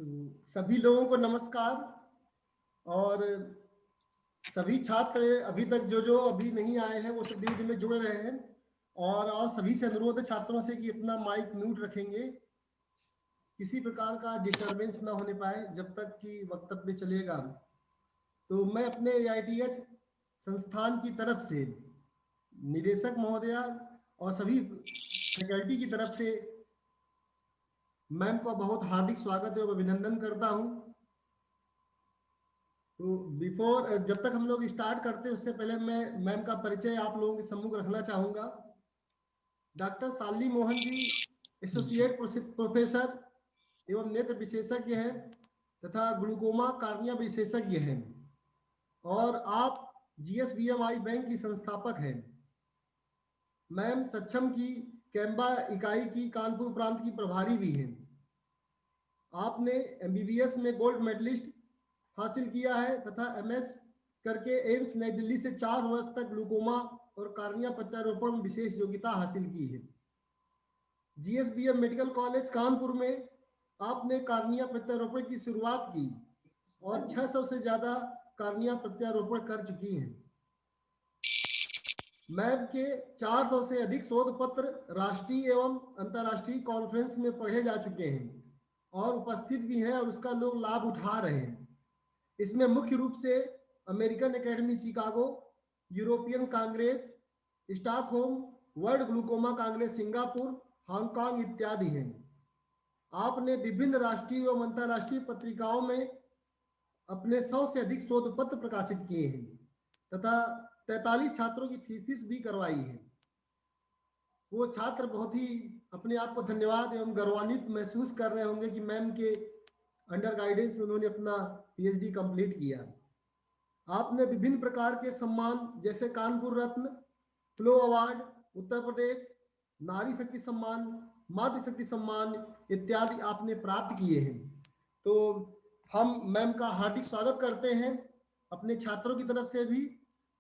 सभी लोगों को नमस्कार। और सभी छात्र अभी तक जो अभी नहीं आए हैं वो सब धीरे धीरे जुड़ रहे हैं। और सभी से अनुरोध है छात्रों से कि अपना माइक म्यूट रखेंगे, किसी प्रकार का डिस्टरबेंस ना होने पाए जब तक कि वक्तव्य चलेगा। तो मैं अपने AITH संस्थान की तरफ से निदेशक महोदया और सभी फैकल्टी की तरफ से मैम को बहुत हार्दिक स्वागत एवं अभिनंदन करता हूं। तो जब तक हम लोग स्टार्ट करते हैं उससे पहले मैं मैम का परिचय आप लोगों के सम्मुख रखना चाहूँगा। Doctor Shalini Mohan ji associate professor एवं नेत्र विशेषज्ञ हैं तथा ग्लूकोमा कार्निया विशेषज्ञ हैं, और आप GSBMI बैंक की संस्थापक हैं। मैम सक्षम की कैम्बा इकाई की कानपुर प्रांत की प्रभारी भी हैं। आपने MBBS में गोल्ड मेडलिस्ट हासिल किया है तथा MS करके एम्स नई दिल्ली से 4 वर्ष तक ग्लूकोमा और कार्निया प्रत्यारोपण में विशेष योग्यता हासिल की है। GSBM मेडिकल कॉलेज कानपुर में आपने कार्निया प्रत्यारोपण की शुरुआत की और 600 से ज़्यादा कार्निया प्रत्यारोपण कर चुकी हैं। मैम के 400 से अधिक शोध पत्र राष्ट्रीय एवं अंतर्राष्ट्रीय कॉन्फ्रेंस में पढ़े जा चुके हैं और उपस्थित भी हैं और उसका लोग लाभ उठा रहे हैं। इसमें मुख्य रूप से American academy Chicago, European Congress Stockholm, world glaucoma Congress Singapore, Hong Kong इत्यादि हैं। आपने विभिन्न राष्ट्रीय एवं अंतर्राष्ट्रीय पत्रिकाओं में अपने 100 से अधिक शोध पत्र प्रकाशित किए हैं तथा 43 छात्रों की थीसिस भी करवाई है। वो छात्र बहुत ही अपने आप को धन्यवाद एवं गौरवान्वित महसूस कर रहे होंगे कि मैम के अंडर गाइडेंस में उन्होंने अपना PhD कंप्लीट किया। आपने विभिन्न प्रकार के सम्मान जैसे कानपुर रत्न, फ्लो अवार्ड, उत्तर प्रदेश नारी शक्ति सम्मान, मातृ शक्ति सम्मान इत्यादि आपने प्राप्त किए हैं। तो हम मैम का हार्दिक स्वागत करते हैं अपने छात्रों की तरफ से भी।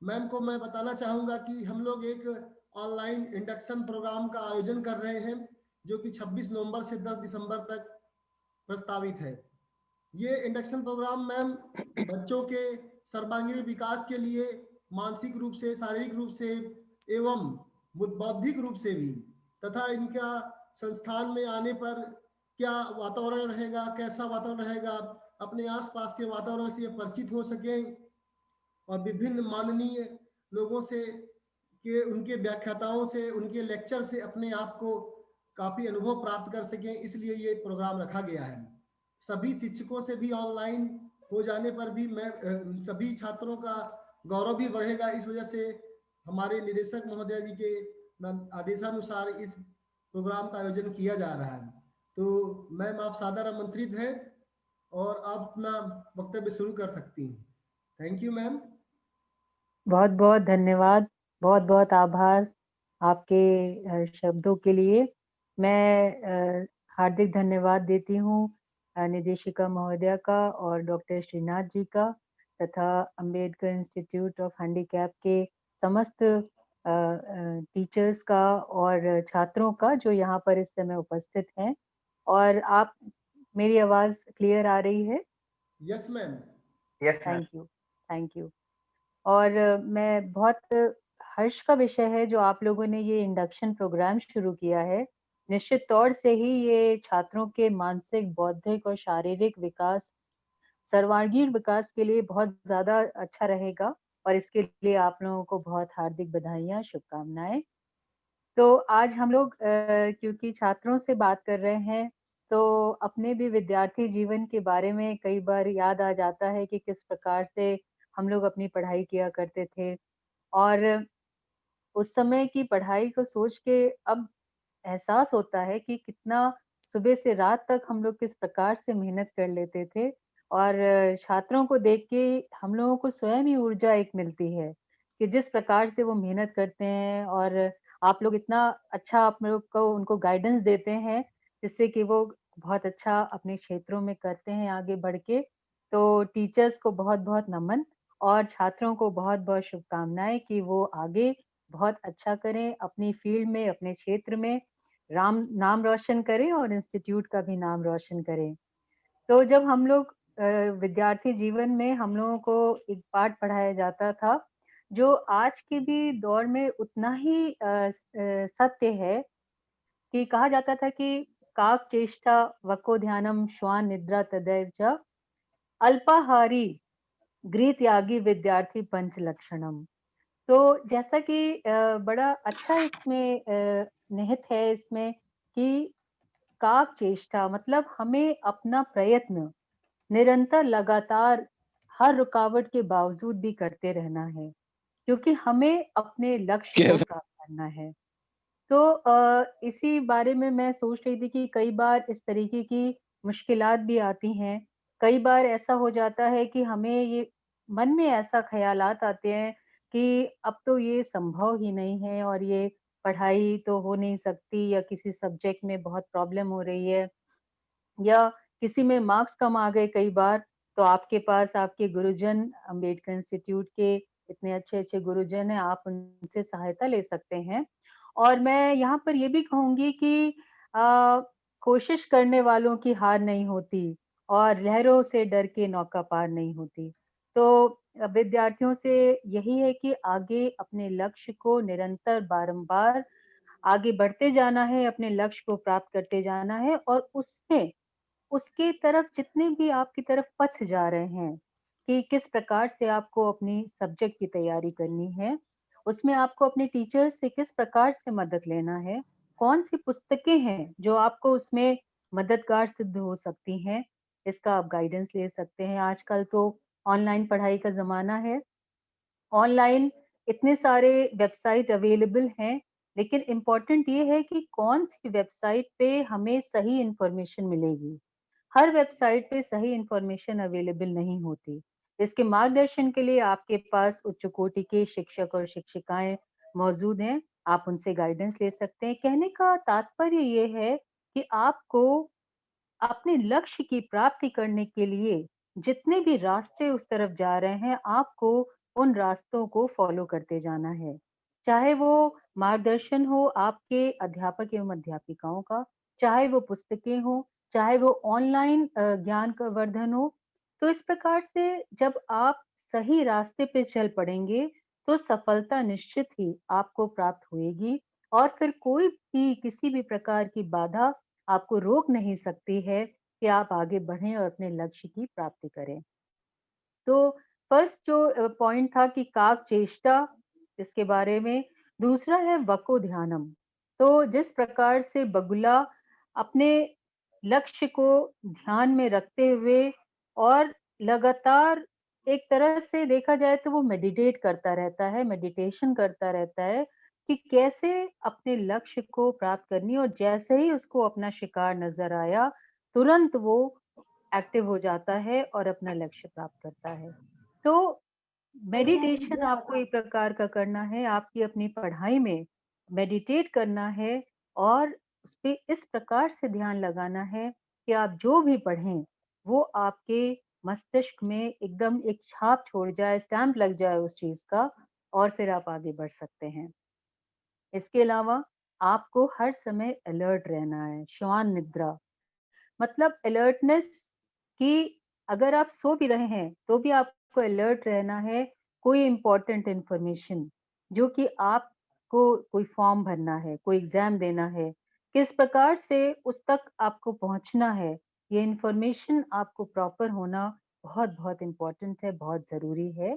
मैम को मैं बताना चाहूँगा कि हम लोग एक ऑनलाइन इंडक्शन प्रोग्राम का आयोजन कर रहे हैं जो कि 26 नवंबर से 10 दिसंबर तक प्रस्तावित है। ये इंडक्शन प्रोग्राम मैम बच्चों के सर्वांगीण विकास के लिए मानसिक रूप से, शारीरिक रूप से एवं बौद्धिक रूप से भी, तथा इनका संस्थान में आने पर क्या वातावरण रहेगा, कैसा वातावरण रहेगा, अपने आसपास के वातावरण से परिचित हो सके और विभिन्न माननीय लोगों से के उनके व्याख्याताओं से, उनके लेक्चर से अपने आप को काफ़ी अनुभव प्राप्त कर सकें, इसलिए ये प्रोग्राम रखा गया है। सभी शिक्षकों से भी ऑनलाइन हो जाने पर भी मैं सभी छात्रों का गौरव भी बढ़ेगा। इस वजह से हमारे निदेशक महोदय जी के आदेशानुसार इस प्रोग्राम का आयोजन किया जा रहा है। तो मैम आप सादर आमंत्रित हैं और आप अपना वक्तव्य शुरू कर सकती हैं। Thank you ma'am. बहुत बहुत धन्यवाद, बहुत बहुत आभार आपके शब्दों के लिए। मैं हार्दिक धन्यवाद देती हूँ निदेशिका महोदया का और डॉक्टर श्रीनाथ जी का तथा अंबेडकर इंस्टीट्यूट ऑफ हैंडीकैप के समस्त टीचर्स का और छात्रों का जो यहाँ पर इस समय उपस्थित हैं। और आप, मेरी आवाज़ क्लियर आ रही है? Yes ma'am. Thank you, thank you. और मैं बहुत हर्ष का विषय है जो आप लोगों ने ये इंडक्शन प्रोग्राम शुरू किया है। निश्चित तौर से ही ये छात्रों के मानसिक, बौद्धिक और शारीरिक विकास, सर्वांगीण विकास के लिए बहुत ज़्यादा अच्छा रहेगा और इसके लिए आप लोगों को बहुत हार्दिक बधाइयाँ, शुभकामनाएँ। तो आज हम लोग क्योंकि छात्रों से बात कर रहे हैं, तो अपने भी विद्यार्थी जीवन के बारे में कई बार याद आ जाता है कि किस प्रकार से हम लोग अपनी पढ़ाई किया करते थे। और उस समय की पढ़ाई को सोच के अब एहसास होता है कि कितना सुबह से रात तक हम लोग किस प्रकार से मेहनत कर लेते थे। और छात्रों को देख के हम लोगों को स्वयं ही ऊर्जा एक मिलती है कि जिस प्रकार से वो मेहनत करते हैं और आप लोग इतना अच्छा आप लोग को उनको गाइडेंस देते हैं जिससे कि वो बहुत अच्छा अपने क्षेत्रों में करते हैं आगे बढ़ के। तो टीचर्स को बहुत-बहुत नमन और छात्रों को बहुत-बहुत शुभकामनाएँ कि वो आगे बहुत अच्छा करें अपनी फील्ड में, अपने क्षेत्र में, नाम रोशन करें और इंस्टीट्यूट का भी नाम रोशन करें। तो जब हम लोग विद्यार्थी जीवन में हम लोगों को एक पाठ पढ़ाया जाता था, जो आज के भी दौर में उतना ही सत्य है कि कहा जाता था कि काक चेष्टा वको ध्यानम श्वान निद्रा तदैव च अल्पाहारी गृह त्यागी विद्यार्थी पंच लक्षणम। तो जैसा कि बड़ा अच्छा इसमें निहित है इसमें कि काक चेष्टा मतलब हमें अपना प्रयत्न निरंतर लगातार हर रुकावट के बावजूद भी करते रहना है, क्योंकि हमें अपने लक्ष्य क्या को प्राप्त करना है। तो इसी बारे में मैं सोच रही थी कि कई बार इस तरीके की मुश्किलात भी आती हैं। कई बार ऐसा हो जाता है कि हमें ये मन में ऐसा ख़्यालात आते हैं कि अब तो ये संभव ही नहीं है और ये पढ़ाई तो हो नहीं सकती या किसी सब्जेक्ट में बहुत प्रॉब्लम हो रही है या किसी में मार्क्स कम आ गए कई बार, तो आपके पास आपके गुरुजन अम्बेडकर इंस्टीट्यूट के इतने अच्छे-अच्छे गुरुजन हैं, आप उनसे सहायता ले सकते हैं। और मैं यहाँ पर ये भी कहूँगी कि अ, कोशिश करने वालों की हार नहीं होती और लहरों से डर के नौका पार नहीं होती। तो विद्यार्थियों से यही है कि आगे अपने लक्ष्य को निरंतर बारंबार आगे बढ़ते जाना है, अपने लक्ष्य को प्राप्त करते जाना है और उसमें उसके तरफ जितने भी आपकी तरफ पथ जा रहे हैं, कि किस प्रकार से आपको अपनी सब्जेक्ट की तैयारी करनी है, उसमें आपको अपने टीचर से किस प्रकार से मदद लेना है, कौन-सी पुस्तकें हैं जो आपको उसमें मददगार सिद्ध हो सकती हैं, इसका आप गाइडेंस ले सकते हैं। आजकल तो ऑनलाइन पढ़ाई का ज़माना है। ऑनलाइन इतने सारे वेबसाइट अवेलेबल हैं, लेकिन इम्पोर्टेंट ये है कि कौन-सी वेबसाइट पे हमें सही इन्फॉर्मेशन मिलेगी। हर वेबसाइट पे सही इन्फॉर्मेशन अवेलेबल नहीं होती। इसके मार्गदर्शन के लिए आपके पास उच्च कोटि के शिक्षक और शिक्षिकाएँ मौजूद हैं, आप उनसे गाइडेंस ले सकते हैं। कहने का तात्पर्य ये है कि आपको अपने लक्ष्य की प्राप्ति करने के लिए जितने भी रास्ते उस तरफ जा रहे हैं, आपको उन रास्तों को फॉलो करते जाना है। चाहे वो मार्गदर्शन हो आपके अध्यापक एवं अध्यापिकाओं का, चाहे वो पुस्तकें हों, चाहे वो ऑनलाइन ज्ञान का वर्धन हो। तो इस प्रकार से जब आप सही रास्ते पे चल पड़ेंगे, तो सफलता निश्चित ही आपको प्राप्त होएगी और फिर कोई भी किसी भी प्रकार की बाधा आपको रोक नहीं सकती है कि आप आगे बढ़ें और अपने लक्ष्य की प्राप्ति करें। तो फर्स्ट जो पॉइंट था कि काक चेष्टा इसके बारे में, दूसरा है वको ध्यानम। तो जिस प्रकार से बगुला अपने लक्ष्य को ध्यान में रखते हुए और लगातार एक तरह से देखा जाए तो वो मेडिटेट करता रहता है, मेडिटेशन करता रहता है कि कैसे अपने लक्ष्य को प्राप्त करनी है और जैसे ही उसको अपना शिकार नज़र आया, तुरंत वो एक्टिव हो जाता है और अपना लक्ष्य प्राप्त करता है। तो मेडिटेशन आपको एक प्रकार का करना है, आपकी अपनी पढ़ाई में मेडिटेट करना है और उसपे इस प्रकार से ध्यान लगाना है कि आप जो भी पढ़ें, वो आपके मस्तिष्क में एकदम एक छाप छोड़ जाए, स्टैम्प लग जाए उस चीज़ का और फिर आप आगे बढ़ सकते हैं। इसके अलावा आपको हर समय अलर्ट रहना है, श्वान निद्रा। मतलब अलर्टनेस कि अगर आप सो भी रहे हैं, तो भी आपको अलर्ट रहना है, कोई इम्पोर्टेंट इन्फॉर्मेशन जो कि आपको कोई फॉर्म भरना है, कोई एग्ज़ाम देना है, किस प्रकार से उस तक आपको पहुँचना है, ये इन्फॉर्मेशन आपको प्रॉपर होना बहुत-बहुत इम्पोर्टेंट है, बहुत ज़रूरी है।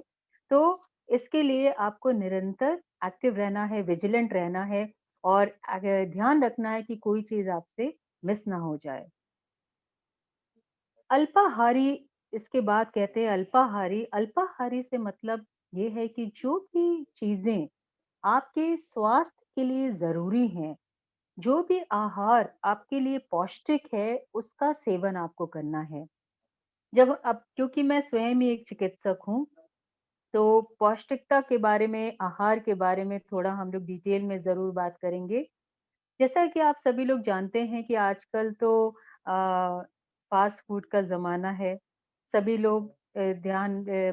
तो इसके लिए आपको निरंतर एक्टिव रहना है, विजिलेंट रहना है और ध्यान रखना है कि कोई चीज़ आपसे मिस ना हो जाए। अल्पाहारी इसके बाद कहते हैं अल्पाहारी, अल्पाहारी से मतलब ये है कि जो भी चीज़ें आपके स्वास्थ्य के लिए ज़रूरी हैं, जो भी आहार आपके लिए पौष्टिक है, उसका सेवन आपको करना है। जब अब क्योंकि मैं स्वयं ही एक चिकित्सक हूँ, तो पौष्टिकता के बारे में, आहार के बारे में थोड़ा हम लोग डिटेल में ज़रूर बात करेंगे। जैसा कि आप सभी लोग जानते हैं कि आजकल तो फास्ट फूड का ज़माना है। सभी लोग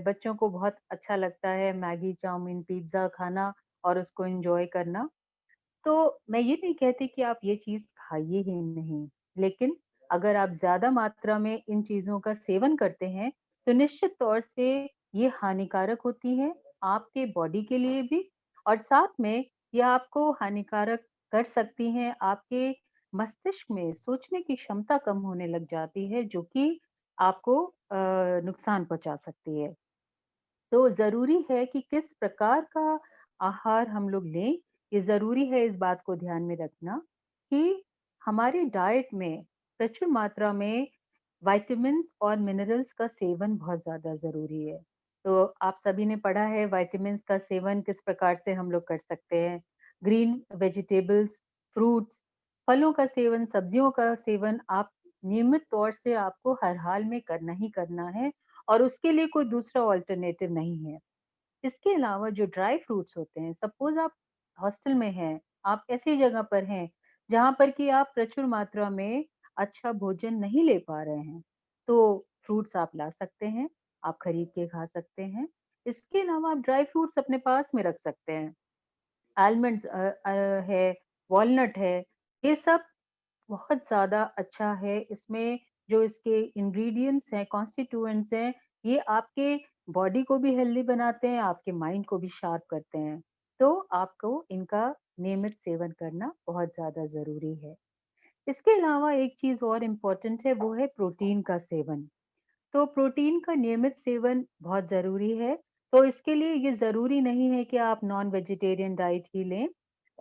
बच्चों को बहुत अच्छा लगता है मैगी, चाउमीन, पिज़्ज़ा खाना और उसको एन्जॉय करना। तो मैं ये नहीं कहती कि आप ये चीज़ खाइए ही नहीं, लेकिन अगर आप ज़्यादा मात्रा में इन चीज़ों का सेवन करते हैं, तो निश्चित तौर से ये हानिकारक होती हैं, आपके बॉडी के लिए भी और साथ में ये आपको हानिकारक कर सकती हैं, आपके मस्तिष्क में सोचने की क्षमता कम होने लग जाती है, जो कि आपको नुकसान पहुँचा सकती है। तो ज़रूरी है कि किस प्रकार का आहार हम लोग लें, ये ज़रूरी है इस बात को ध्यान में रखना कि हमारे डाइट में प्रचुर मात्रा में विटामिन्स और मिनरल्स का सेवन बहुत ज़्यादा ज़रूरी है। तो आप सभी ने पढ़ा है विटामिन्स का सेवन किस प्रकार से हम लोग कर सकते हैं। ग्रीन वेजिटेबल्स, फ्रूट्स, फलों का सेवन, सब्जियों का सेवन आप नियमित तौर से आपको हर हाल में करना ही करना है और उसके लिए कोई दूसरा अल्टरनेटिव नहीं है। इसके अलावा जो ड्राई फ्रूट्स होते हैं, सपोज़ आप हॉस्टल में हैं, आप ऐसी जगह पर हैं, जहाँ पर कि आप प्रचुर मात्रा में अच्छा भोजन नहीं ले पा रहे हैं, तो फ्रूट्स आप ला सकते हैं, आप खरीद के खा सकते हैं। इसके अलावा आप ड्राई फ्रूट्स अपने पास में रख सकते हैं। आलमंड्स है, वॉलनट है, ये सब बहुत ज़्यादा अच्छा है। इसमें जो इसके इंग्रीडिएंट्स हैं, कॉन्स्टिट्यूएंट्स हैं, ये आपके बॉडी को भी हेल्दी बनाते हैं, आपके माइंड को भी शार्प करते हैं। तो आपको इनका नियमित सेवन करना बहुत ज़्यादा ज़रूरी है। इसके अलावा एक चीज़ और इम्पोर्टेंट है, वो है प्रोटीन का सेवन। तो प्रोटीन का नियमित सेवन बहुत ज़रूरी है। तो इसके लिए ये ज़रूरी नहीं है कि आप नॉन वेजिटेरियन डाइट ही लें।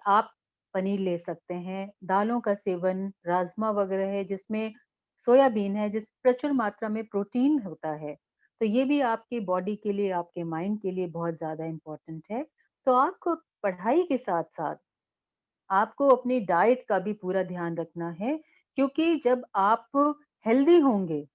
आप पनीर ले सकते हैं, दालों का सेवन, राजमा वगैरह है जिसमें सोयाबीन है जिस प्रचुर मात्रा में प्रोटीन होता है। तो ये भी आपकी बॉडी के लिए, आपके माइंड के लिए बहुत ज़्यादा इम्पोर्टेंट है। तो आपको पढ़ाई के साथ-साथ आपको अपनी डाइट का भी पूरा ध्यान रखना है क्योंकि जब आप हेल्दी होंगे,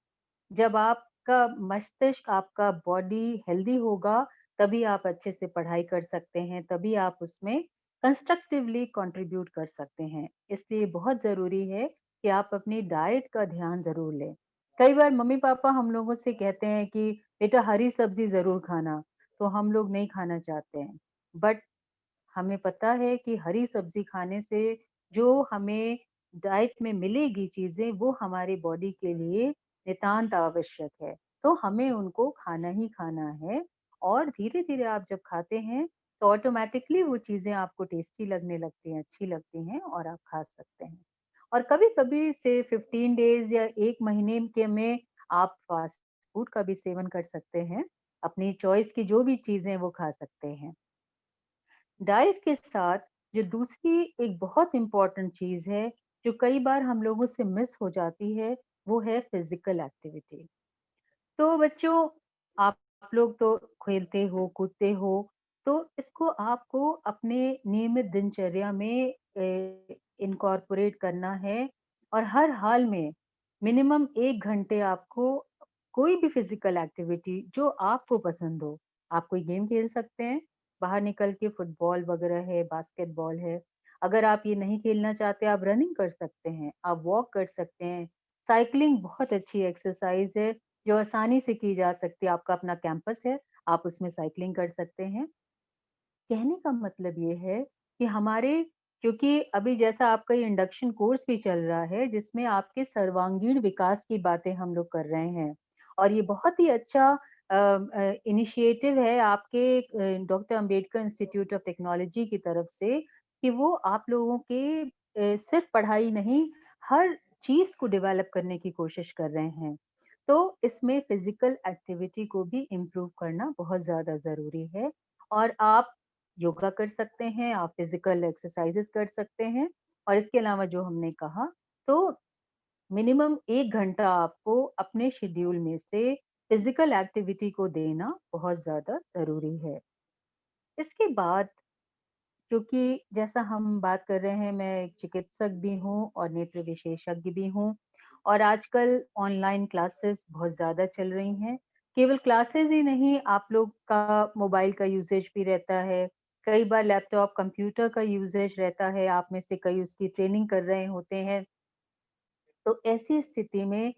जब आपका मस्तिष्क, आपका बॉडी हेल्दी होगा, तभी आप अच्छे से पढ़ाई कर सकते हैं, तभी आप उसमें कंस्ट्रक्टिवली कंट्रीब्यूट कर सकते हैं। इसलिए बहुत ज़रूरी है कि आप अपनी डाइट का ध्यान ज़रूर लें। कई बार मम्मी-पापा हम लोगों से कहते हैं कि बेटा हरी सब्ज़ी ज़रूर खाना, तो हम लोग नहीं खाना चाहते हैं। बट हमें पता है कि हरी सब्ज़ी खाने से जो हमें डाइट में मिलेगी चीज़ें, वो हमारी बॉडी के लिए नितांत आवश्यक है। तो हमें उनको खाना ही खाना है और धीरे-धीरे आप जब खाते हैं, तो ऑटोमैटिकली वो चीज़ें आपको टेस्टी लगने लगती हैं, अच्छी लगती हैं और आप खा सकते हैं। और कभी-कभी से 15 डेज़ या 1 महीने के में आप फास्ट फूड का भी सेवन कर सकते हैं। अपनी चॉइस की जो भी चीज़ें हैं, वो खा सकते हैं। डाइट के साथ जो दूसरी एक बहुत इम्पोर्टेंट चीज़ है, जो कई बार हम लोगों से मिस हो जाती है, वो है फिज़िकल एक्टिविटी। तो बच्चों, आप लोग तो खेलते हो, कूदते हो, तो इसको आपको अपने नियमित दिनचर्या में इनकॉर्पोरेट करना है और हर हाल में मिनिमम 1 घंटे आपको कोई भी फिज़िकल एक्टिविटी जो आपको पसंद हो, आप कोई गेम खेल सकते हैं, बाहर निकल के फुटबॉल वगैरह है, बास्केटबॉल है। अगर आप ये नहीं खेलना चाहते, आप रनिंग कर सकते हैं, आप वॉक कर सकते हैं। साइक्लिंग बहुत अच्छी एक्सरसाइज़ है। जो आसानी से की जा सकती है, आपका अपना कैंपस है, आप उसमें साइक्लिंग कर सकते हैं। कहने का मतलब ये है कि हमारे क्योंकि अभी जैसा आपका ये इंडक्शन कोर्स भी चल रहा है, जिसमें आपके सर्वांगीण विकास की बातें हम लोग कर रहे हैं और ये बहुत ही अच्छा इनिशिएटिव है आपके doctor Ambedkar institute of technology की तरफ से कि वो आप लोगों के सिर्फ पढ़ाई नहीं, हर चीज़ को डेवलप करने की कोशिश कर रहे हैं। तो इसमें फिज़िकल एक्टिविटी को भी इम्प्रूव करना बहुत ज़्यादा ज़रूरी है और आप योगा कर सकते हैं, आप फिज़िकल एक्सरसाइज़ेज़ कर सकते हैं और इसके अलावा जो हमने कहा, तो मिनिमम 1 घंटा आपको अपने शेड्यूल में से फिज़िकल एक्टिविटी को देना बहुत ज़्यादा ज़रूरी है। इसके बाद क्योंकि जैसा हम बात कर रहे हैं, मैं एक चिकित्सक भी हूँ और नेत्र विशेषज्ञ भी हूँ और आजकल ऑनलाइन क्लासेस बहुत ज़्यादा चल रही हैं। केवल क्लासेस ही नहीं, आप लोग का मोबाइल का यूसेज भी रहता है। कई बार लैपटॉप, कंप्यूटर का यूसेज रहता है, आप में से कई उसकी ट्रेनिंग कर रहे होते हैं। तो ऐसी स्थिति में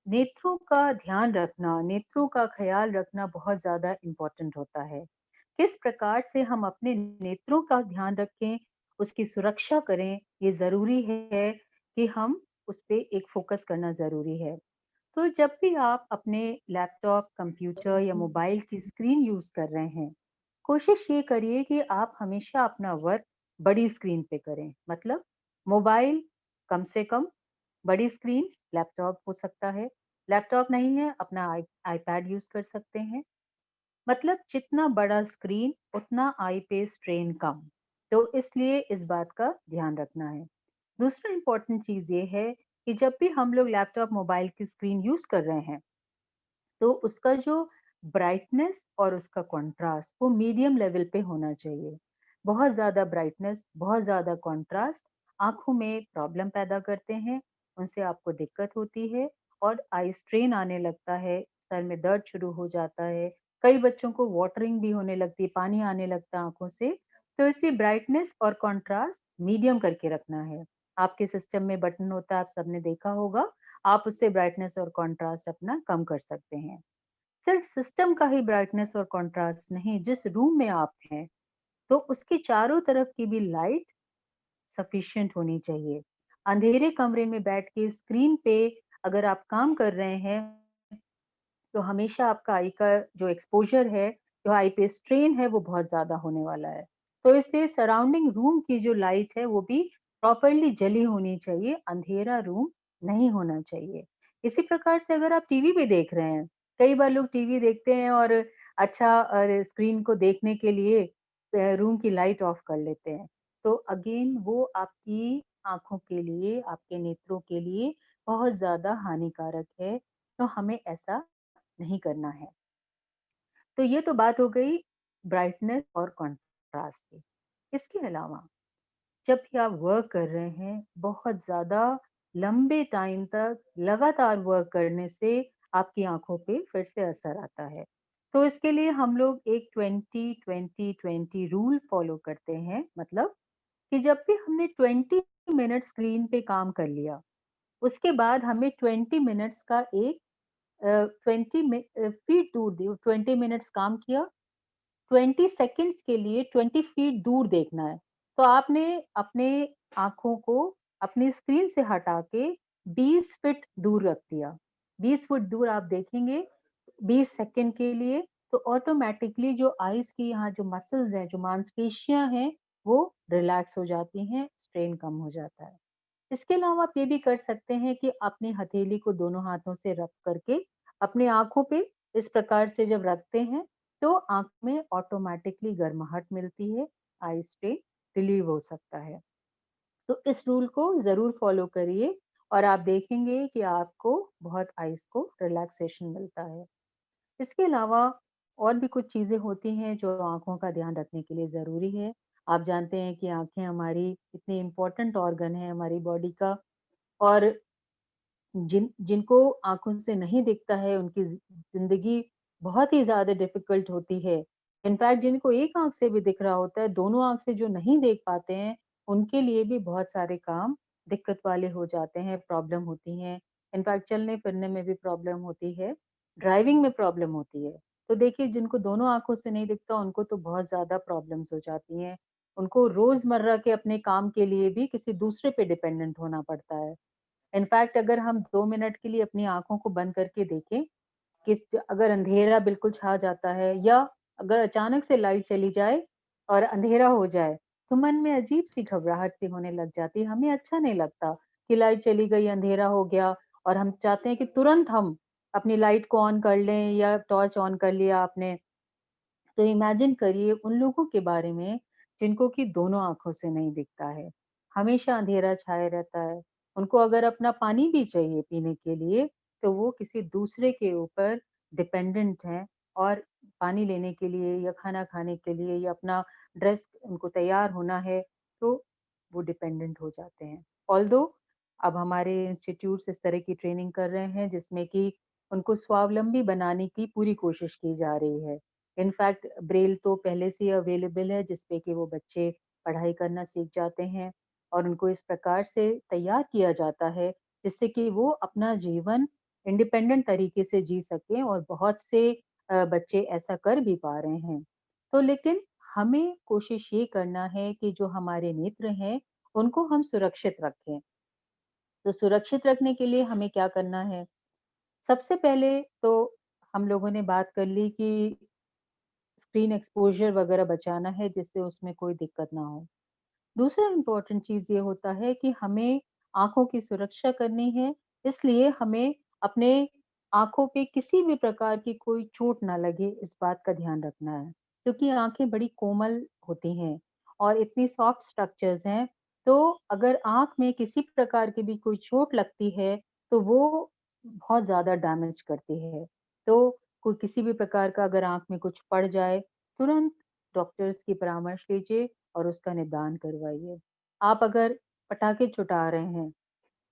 नेत्रों का ध्यान रखना, नेत्रों का ख़्याल रखना बहुत ज़्यादा इम्पोर्टेंट होता है। किस प्रकार से हम अपने नेत्रों का ध्यान रखें, उसकी सुरक्षा करें, ये ज़रूरी है कि हम उस पे एक फ़ोकस करना ज़रूरी है। तो जब भी आप अपने लैपटॉप, कंप्यूटर या मोबाइल की स्क्रीन यूज़ कर रहे हैं, कोशिश ये करिए कि आप हमेशा अपना वर्क बड़ी स्क्रीन पे करें। मतलब मोबाइल कम से कम, बड़ी स्क्रीन लैपटॉप हो सकता है। लैपटॉप नहीं है, अपना आईपैड यूज़ कर सकते हैं। मतलब जितना बड़ा स्क्रीन उतना आई पे स्ट्रेन कम। तो इसलिए इस बात का ध्यान रखना है। दूसरा इम्पोर्टेंट चीज़ ये है कि जब भी हम लोग लैपटॉप, मोबाइल की स्क्रीन यूज़ कर रहे हैं, तो उसका जो ब्राइटनेस और उसका कंट्रास्ट वो मीडियम लेवल पे होना चाहिए। बहुत ज़्यादा ब्राइटनेस, बहुत ज़्यादा कंट्रास्ट आँखों में प्रॉब्लम पैदा करते हैं, उनसे आपको दिक्कत होती है और आई स्ट्रेन आने लगता है, सर में दर्द शुरू हो जाता है। कई बच्चों को वाटरिंग भी होने लगती है, पानी आने लगता है आँखों से। तो इसलिए ब्राइटनेस और कंट्रास्ट मीडियम करके रखना है। आपके सिस्टम में बटन होता है, आप सबने देखा होगा, आप उससे ब्राइटनेस और कंट्रास्ट अपना कम कर सकते हैं। सिर्फ सिस्टम का ही ब्राइटनेस और कंट्रास्ट नहीं, जिस रूम में आप हैं, तो उसके चारों तरफ की भी लाइट सफिशिएंट होनी चाहिए। अंधेरे कमरे में बैठ के स्क्रीन पे अगर आप काम कर रहे हैं, तो हमेशा आपका आई का जो एक्सपोज़र है, जो आई पे स्ट्रेन है, वो बहुत ज़्यादा होने वाला है। तो इसलिए सराउंडिंग रूम की जो लाइट है, वो भी प्रॉपर्ली जली होनी चाहिए, अंधेरा रूम नहीं होना चाहिए। इसी प्रकार से अगर आप टीवी भी देख रहे हैं, कई बार लोग टीवी देखते हैं और अच्छा स्क्रीन को देखने के लिए रूम की लाइट ऑफ कर लेते हैं। तो अगेन वो आपकी आँखों के लिए, आपके नेत्रों के लिए बहुत ज़्यादा हानिकारक है, तो हमें ऐसा नहीं करना है। तो ये तो बात हो गई ब्राइटनेस और कंट्रास्ट की। इसके अलावा जब भी आप वर्क कर रहे हैं, बहुत ज़्यादा लंबे टाइम तक लगातार वर्क करने से आपकी आँखों पे फिर से असर आता है। तो इसके लिए हम लोग एक 20-20-20 रूल फ़ॉलो करते हैं। मतलब कि जब भी हमने 20 मिनट स्क्रीन पे काम कर लिया, उसके बाद हमें 20 मिनट्स का एक 20 फीट दूर 20 मिनट्स काम किया, 20 सेकंड्स के लिए 20 फीट दूर देखना है। तो आपने अपने आँखों को अपनी स्क्रीन से हटा के 20 फीट दूर रख दिया। 20 फुट दूर आप देखेंगे 20 सेकंड के लिए, तो ऑटोमैटिकली जो आईज़ की यहाँ जो मसल्स हैं, जो मांसपेशियाँ हैं, वो रिलैक्स हो जाती हैं, स्ट्रेन कम हो जाता है। इसके अलावा आप ये भी कर सकते हैं कि अपनी हथेली को दोनों हाथों से रब करके अपनी आँखों पे इस प्रकार से जब रखते हैं, तो आँख में ऑटोमैटिकली गर्माहट मिलती है, आई स्ट्रेन रिलीव हो सकता है। तो इस रूल को ज़रूर फ़ॉलो करिए और आप देखेंगे कि आपको बहुत आईज़ को रिलैक्सेशन मिलता है। इसके अलावा और भी कुछ चीज़ें होती हैं जो आँखों का ध्यान रखने के लिए ज़रूरी है। आप जानते हैं कि आँखें हमारी कितनी इम्पोर्टेंट ऑर्गन है हमारी बॉडी का और जिनको आँखों से नहीं दिखता है, उनकी ज़िंदगी बहुत ही ज़्यादा डिफ़िकल्ट होती है। इनफैक्ट जिनको एक आँख से भी दिख रहा होता है, दोनों आँख से जो नहीं देख पाते हैं, उनके लिए भी बहुत सारे काम दिक्कत वाले हो जाते हैं, प्रॉब्लम होती हैं। इनफैक्ट चलने-फिरने में भी प्रॉब्लम होती है, ड्राइविंग में प्रॉब्लम होती है। तो देखिए जिनको दोनों आँखों से नहीं दिखता, उनको तो बहुत ज़्यादा प्रॉब्लम्स हो जाती हैं। उनको रोज़मर्रा के अपने काम के लिए भी किसी दूसरे पे डिपेंडेंट होना पड़ता है। इनफैक्ट अगर हम 2 मिनट के लिए अपनी आँखों को बंद करके देखें, अगर अंधेरा बिल्कुल छा जाता है या अगर अचानक से लाइट चली जाए और अंधेरा हो जाए, तो मन में अजीब-सी घबराहट सी होने लग जाती है। हमें अच्छा नहीं लगता कि लाइट चली गई, अंधेरा हो गया और हम चाहते हैं कि तुरंत हम अपनी लाइट को ऑन कर लें या टॉर्च ऑन कर लिया आपने, तो इमेजिन करिए उन लोगों के बारे में जिनको कि दोनों आँखों से नहीं दिखता है। हमेशा अंधेरा छाया रहता है। उनको अगर अपना पानी भी चाहिए पीने के लिए, तो वो किसी दूसरे के ऊपर डिपेंडेंट हैं और पानी लेने के लिए या खाना खाने के लिए या अपना ड्रेस उनको तैयार होना है, तो वो डिपेंडेंट हो जाते हैं। ऑल्दो अब हमारे इंस्टीट्यूट्स इस तरह की ट्रेनिंग कर रहे हैं जिसमें कि उनको स्वावलंबी बनाने की पूरी कोशिश की जा रही है। इनफैक्ट ब्रेल तो पहले से ही अवेलेबल है जिसपे कि वो बच्चे पढ़ाई करना सीख जाते हैं और उनको इस प्रकार से तैयार किया जाता है जिससे कि वो अपना जीवन इंडिपेंडेंट तरीके से जी सकें और बहुत से बच्चे ऐसा कर भी पा रहे हैं। तो लेकिन हमें कोशिश ये करना है कि जो हमारे नेत्र हैं, उनको हम सुरक्षित रखें। तो सुरक्षित रखने के लिए हमें क्या करना है? सबसे पहले तो हम लोगों ने बात कर ली कि स्क्रीन एक्सपोज़र वगैरह बचाना है जिससे उसमें कोई दिक्कत ना हो। दूसरा इम्पोर्टेंट चीज़ ये होता है कि हमें आँखों की सुरक्षा करनी है, इसलिए हमें अपने आँखों पे किसी भी प्रकार की कोई चोट ना लगे, इस बात का ध्यान रखना है। क्योंकि आँखें बड़ी कोमल होती हैं और इतनी सॉफ्ट स्ट्रक्चर्स हैं, तो अगर आँख में किसी प्रकार की भी कोई चोट लगती है, तो वो बहुत ज़्यादा डैमेज करती है। तो कोई किसी भी प्रकार का अगर आँख में कुछ पड़ जाए, तुरंत डॉक्टर्स की परामर्श लीजिए और उसका निदान करवाइए। आप अगर पटाखे छुटा रहे हैं,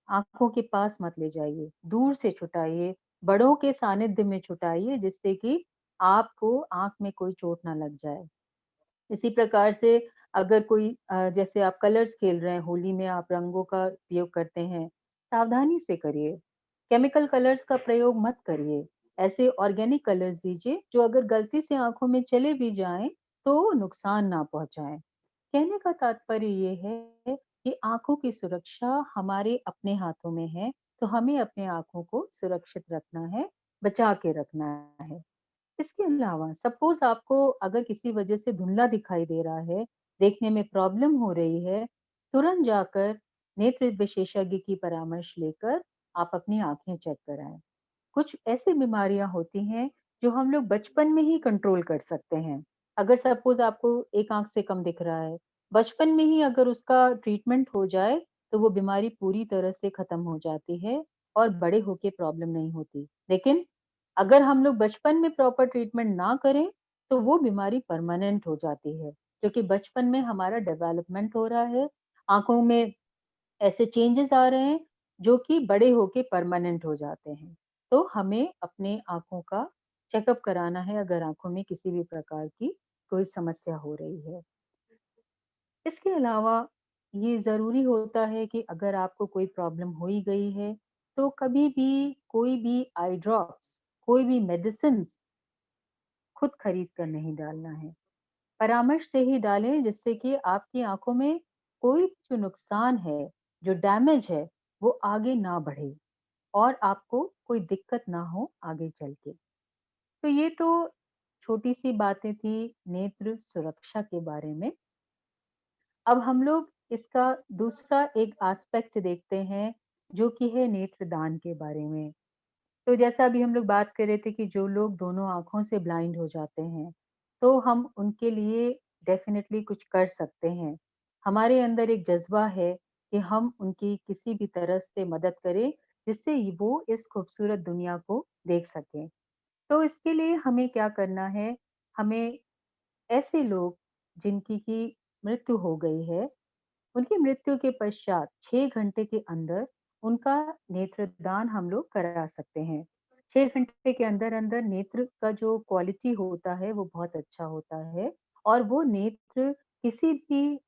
आँखों के पास मत ले जाइए, दूर से छुटाइए, बड़ों के सानिध्य में छुटाइए जिससे कि आपको आँख में कोई चोट ना लग जाए। इसी प्रकार से अगर कोई जैसे आप कलर्स खेल रहे हैं, होली में आप रंगों का उपयोग करते हैं, सावधानी से करिए। केमिकल कलर्स का प्रयोग मत करिए। ऐसे ऑर्गेनिक कलर्स दीजिए जो अगर गलती से आँखों में चले भी जाएँ, तो नुकसान ना पहुँचाएँ। कहने का तात्पर्य ये है कि आँखों की सुरक्षा हमारे अपने हाथों में है, तो हमें अपने आँखों को सुरक्षित रखना है, बचा के रखना है। इसके अलावा सपोज़ आपको अगर किसी वजह से धुंधला दिखाई दे रहा है, देखने में प्रॉब्लम हो रही है, तुरंत जाकर नेत्र विशेषज्ञ की परामर्श लेकर आप अपनी आँखें चेक कराएँ। कुछ ऐसी बीमारियाँ होती हैं जो हम लोग बचपन में ही कंट्रोल कर सकते हैं। अगर सपोज़ आपको एक आँख से कम दिख रहा है, बचपन में ही अगर उसका ट्रीटमेंट हो जाए, तो वो बीमारी पूरी तरह से खत्म हो जाती है और बड़े होके प्रॉब्लम नहीं होती। लेकिन अगर हम लोग बचपन में प्रॉपर ट्रीटमेंट ना करें, तो वो बीमारी परमानेंट हो जाती है, क्योंकि बचपन में हमारा डेवलपमेंट हो रहा है, आँखों में ऐसे चेंजेस आ रहे हैं जो कि बड़े होके परमानेंट हो जाते हैं। तो हमें अपने आँखों का चेकअप कराना है अगर आँखों में किसी भी प्रकार की कोई समस्या हो रही है। इसके अलावा ये ज़रूरी होता है कि अगर आपको कोई प्रॉब्लम हो ही गई है, तो कभी भी कोई भी आई ड्रॉप्स, कोई भी मेडिसिन्स खुद खरीद कर नहीं डालना है। परामर्श से ही डालें जिससे कि आपकी आँखों में कोई जो नुकसान है, जो डैमेज है, वो आगे ना बढ़े और आपको कोई दिक्कत ना हो आगे चल के। तो ये तो छोटी-सी बातें थी नेत्र सुरक्षा के बारे में। अब हम लोग इसका दूसरा एक एस्पेक्ट देखते हैं, जो कि है नेत्रदान के बारे में। तो जैसा अभी हम लोग बात कर रहे थे कि जो लोग दोनों आँखों से ब्लाइंड हो जाते हैं, तो हम उनके लिए डेफ़िनेटली कुछ कर सकते हैं। हमारे अंदर एक जज़्बा है कि हम उनकी किसी भी तरह से मदद करें, जिससे वो इस खूबसूरत दुनिया को देख सकें। तो इसके लिए हमें क्या करना है, हमें ऐसे लोग जिनकी की मृत्यु हो गई है, उनकी मृत्यु के पश्चात 6 घंटे के अंदर उनका नेत्रदान हम लोग करा सकते हैं। 6 घंटे के अंदर-अंदर नेत्र का जो क्वालिटी होता है वो बहुत अच्छा होता है और वो नेत्र किसी भी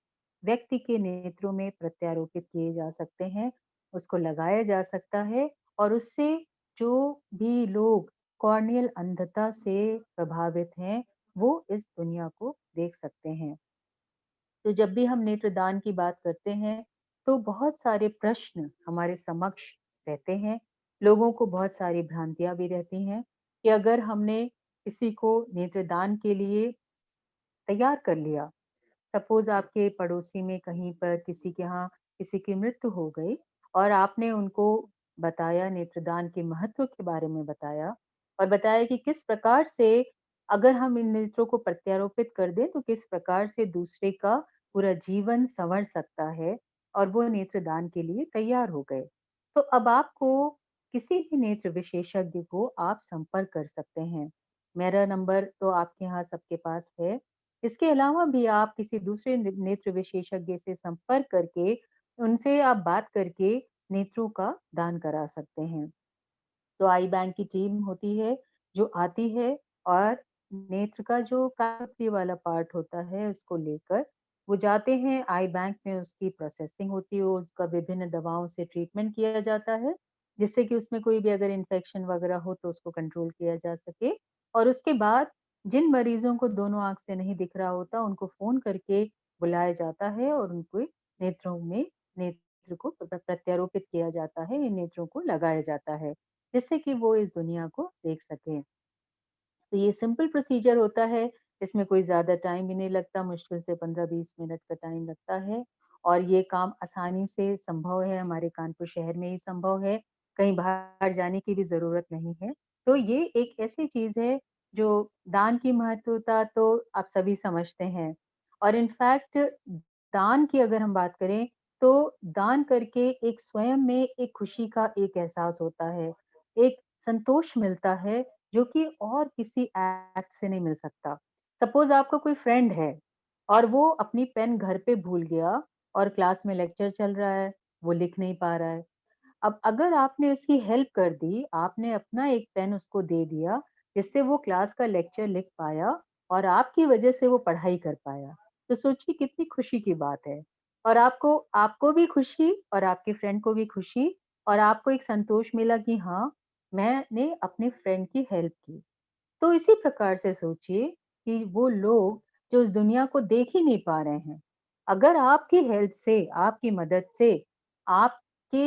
व्यक्ति के नेत्रों में प्रत्यारोपित किए जा सकते हैं, उसको लगाया जा सकता है और उससे जो भी लोग कॉर्नियल अंधता से प्रभावित हैं, वो इस दुनिया को देख सकते हैं। तो जब भी हम नेत्रदान की बात करते हैं, तो बहुत सारे प्रश्न हमारे समक्ष रहते हैं। लोगों को बहुत सारी भ्रांतियाँ भी रहती हैं कि अगर हमने किसी को नेत्रदान के लिए तैयार कर लिया, सपोज़ आपके पड़ोसी में कहीं पर किसी के यहाँ किसी की मृत्यु हो गई और आपने उनको बताया नेत्रदान के महत्व के बारे में बताया और बताया कि किस प्रकार से अगर हम इन नेत्रों को प्रत्यारोपित कर दें तो किस प्रकार से दूसरे का पूरा जीवन संवर सकता है और वो नेत्रदान के लिए तैयार हो गए। तो अब आपको किसी भी नेत्र विशेषज्ञ को आप संपर्क कर सकते हैं। मेरा नंबर तो आपके यहाँ सबके पास है। इसके अलावा भी आप किसी दूसरे नेत्र विशेषज्ञ से संपर्क करके उनसे आप बात करके नेत्रों का दान करा सकते हैं। तो आई बैंक की टीम होती है जो आती है और नेत्र का जो कागज़ी वाला पार्ट होता है उसको लेकर वो जाते हैं आई बैंक में उसकी प्रोसेसिंग होती है, उसका विभिन्न दवाओं से ट्रीटमेंट किया जाता है, जिससे कि उसमें कोई भी अगर इन्फेक्शन वगैरह हो तो उसको कंट्रोल किया जा सके और उसके बाद जिन मरीज़ों को दोनों आँख से नहीं दिख रहा होता उनको फ़ोन करके बुलाया जाता है और उनको नेत्रों में नेत्र को प्रत्यारोपित किया जाता है, इन नेत्रों को लगाया जाता है, जिससे कि वो इस दुनिया को देख सकें। तो ये सिंपल प्रोसीजर होता है, इसमें कोई ज़्यादा टाइम भी नहीं लगता, मुश्किल से 15-20 मिनट का टाइम लगता है और ये काम आसानी से संभव है, हमारे कानपुर शहर में ही संभव है, कहीं बाहर जाने की भी ज़रूरत नहीं है। तो ये एक ऐसी चीज़ है, जो दान की महत्वता तो आप सभी समझते हैं और इनफैक्ट दान की अगर हम बात करें, तो दान करके एक स्वयं में एक खुशी का एक एहसास होता है, एक संतोष मिलता है जो कि और किसी एक्ट से नहीं मिल सकता। सपोज़ आपका कोई फ्रेंड है और वो अपनी पेन घर पे भूल गया और क्लास में लेक्चर चल रहा है, वो लिख नहीं पा रहा है। अब अगर आपने उसकी हेल्प कर दी, आपने अपना एक पेन उसको दे दिया, जिससे वो क्लास का लेक्चर लिख पाया और आपकी वजह से वो पढ़ाई कर पाया। तो सोचिए कितनी खुशी की बात है और आपको आपको भी खुशी और आपके फ्रेंड को भी खुशी और आपको एक संतोष मिला कि हाँ, मैंने अपने फ्रेंड की हेल्प की। तो इसी प्रकार से सोचिए कि वो लोग जो इस दुनिया को देख ही नहीं पा रहे हैं, अगर आपकी हेल्प से, आपकी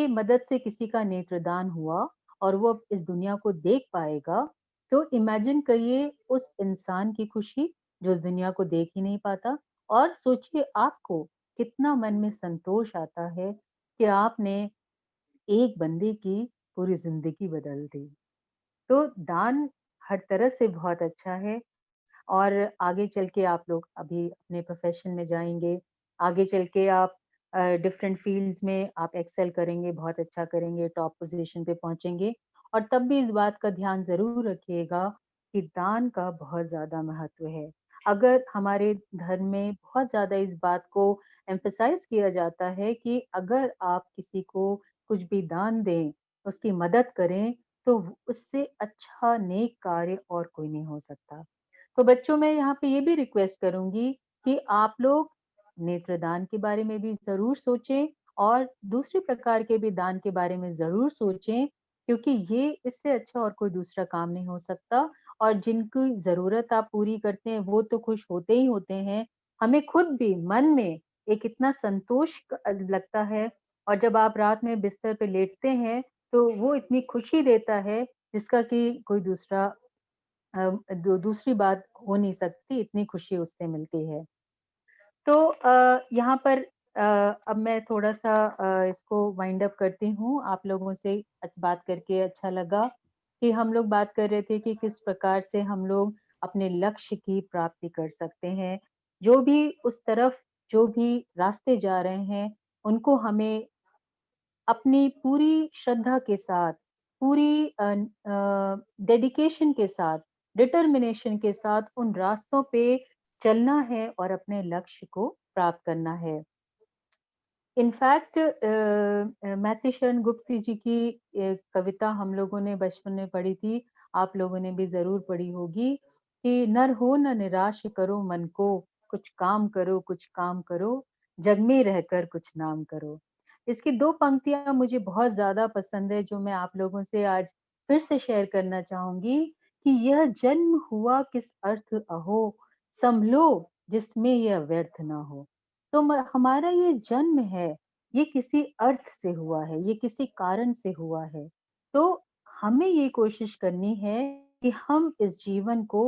मदद से किसी का नेत्रदान हुआ और वो अब इस दुनिया को देख पाएगा, तो इमेजिन करिए उस इंसान की खुशी जो इस दुनिया को देख ही नहीं पाता और सोचिए आपको कितना मन में संतोष आता है कि आपने एक बंदे की पूरी ज़िंदगी बदल दी। तो दान हर तरह से बहुत अच्छा है और आगे चल के आप लोग अभी अपने प्रोफ़ेशन में जाएँगे, आगे चल के आप डिफरेंट फ़ील्ड्स में आप एक्सेल करेंगे, बहुत अच्छा करेंगे, टॉप पोज़ीशन पे पहुँचेंगे और तब भी इस बात का ध्यान ज़रूर रखिएगा कि दान का बहुत ज़्यादा महत्व है। अगर हमारे धर्म में बहुत ज़्यादा इस बात को एम्फसाइज़ किया जाता है कि अगर आप किसी को कुछ भी दान दें, उसकी मदद करें, तो उससे अच्छा नेक कार्य और कोई नहीं हो सकता। तो बच्चों मैं यहाँ पे ये भी रिक्वेस्ट करूँगी कि आप लोग नेत्रदान के बारे में भी ज़रूर सोचें और दूसरे प्रकार के भी दान के बारे में ज़रूर सोचें, क्योंकि ये इससे अच्छा और कोई दूसरा काम नहीं हो सकता और जिनकी ज़रूरत आप पूरी करते हैं, वो तो खुश होते ही होते हैं। हमें खुद भी मन में एक इतना संतोष लगता है और जब आप रात में बिस्तर पे लेटते हैं, तो वो इतनी खुशी देता है, जिसका कि कोई दूसरा दूसरी बात हो नहीं सकती, इतनी खुशी उससे मिलती है। तो यहाँ पर अब मैं थोड़ा-सा इसको वाइंड अप करती हूँ। आप लोगों से बात करके अच्छा लगा कि हम लोग बात कर रहे थे कि किस प्रकार से हम लोग अपने लक्ष्य की प्राप्ति कर सकते हैं। जो भी उस तरफ जो भी रास्ते जा रहे हैं, उनको हमें अपनी पूरी श्रद्धा के साथ, पूरी डेडिकेशन के साथ, डिटर्मिनेशन के साथ उन रास्तों पे चलना है और अपने लक्ष्य को प्राप्त करना है। इनफैक्ट मातृशरण गुप्त जी की एक कविता हम लोगों ने बचपन में पढ़ी थी, आप लोगों ने भी ज़रूर पढ़ी होगी कि नर हो न निराश करो मन को, कुछ काम करो, जग में रहकर कुछ नाम करो। इसकी 2 पंक्तियाँ मुझे बहुत ज़्यादा पसंद है, जो मैं आप लोगों से आज फिर से शेयर करना चाहूँगी कि यह जन्म हुआ किस अर्थ अहो, सँभलो जिसमें यह व्यर्थ ना हो। तो हमारा ये जन्म है, ये किसी अर्थ से हुआ है, ये किसी कारण से हुआ है। तो हमें ये कोशिश करनी है कि हम इस जीवन को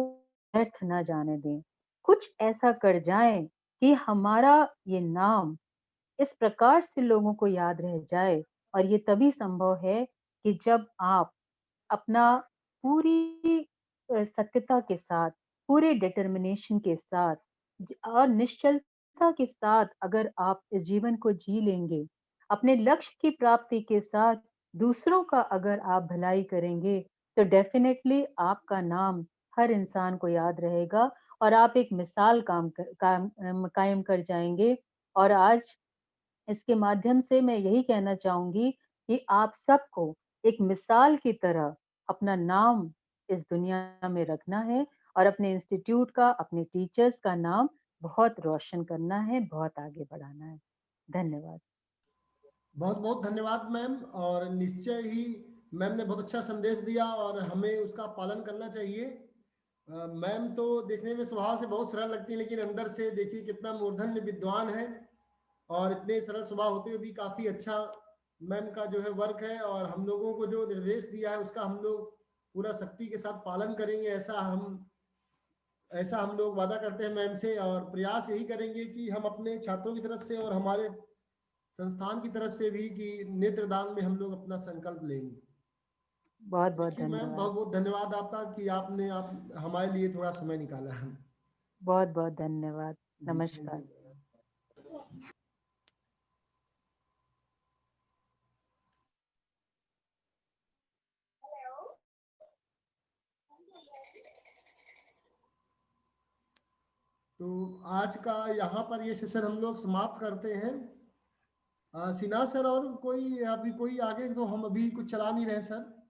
व्यर्थ ना जाने दें। कुछ ऐसा कर जाएँ कि हमारा ये नाम इस प्रकार से लोगों को याद रह जाए और ये तभी संभव है कि जब आप अपना पूरी सत्यता के साथ, पूरे डिटर्मिनेशन के साथ और निश्चलता के साथ अगर आप इस जीवन को जी लेंगे, अपने लक्ष्य की प्राप्ति के साथ दूसरों का अगर आप भलाई करेंगे, तो डेफिनेटली आपका नाम हर इंसान को याद रहेगा और आप एक मिसाल कायम कर जाएँगे और आज इसके माध्यम से मैं यही कहना चाहूँगी कि आप सबको एक मिसाल की तरह अपना नाम इस दुनिया में रखना है और अपने इंस्टीट्यूट का, अपने टीचर्स का नाम बहुत रोशन करना है, बहुत आगे बढ़ाना है। धन्यवाद। बहुत-बहुत धन्यवाद मैम। और निश्चय ही मैम ने बहुत अच्छा संदेश दिया और हमें उसका पालन करना चाहिए। मैम तो देखने में स्वभाव से बहुत सरल लगती हैं, लेकिन अंदर से देखिए कितना मूर्धन्य विद्वान है और इतने सरल स्वभाव होते हुए भी काफ़ी अच्छा मैम का जो है वर्क है, और हम लोगों को जो निर्देश दिया है उसका हम लोग पूरा सख्ती के साथ पालन करेंगे, ऐसा हम लोग वादा करते हैं मैम से, और प्रयास यही करेंगे कि हम अपने छात्रों की तरफ से और हमारे संस्थान की तरफ से भी कि नेत्रदान में हम लोग अपना संकल्प लेंगे। बहुत बहुत थैंक यू मैम, धन्यवाद। बहुत बहुत धन्यवाद आपका कि आप हमारे लिए थोड़ा समय निकाला है। बहुत बहुत धन्यवाद। जी थैंक नमस्कार। यू। तो आज का यहाँ पर ये सेशन हम लोग समाप्त करते हैं। सिन्हा सर, और कोई अभी कोई आगे, तो हम अभी कुछ चला नहीं रहे सर।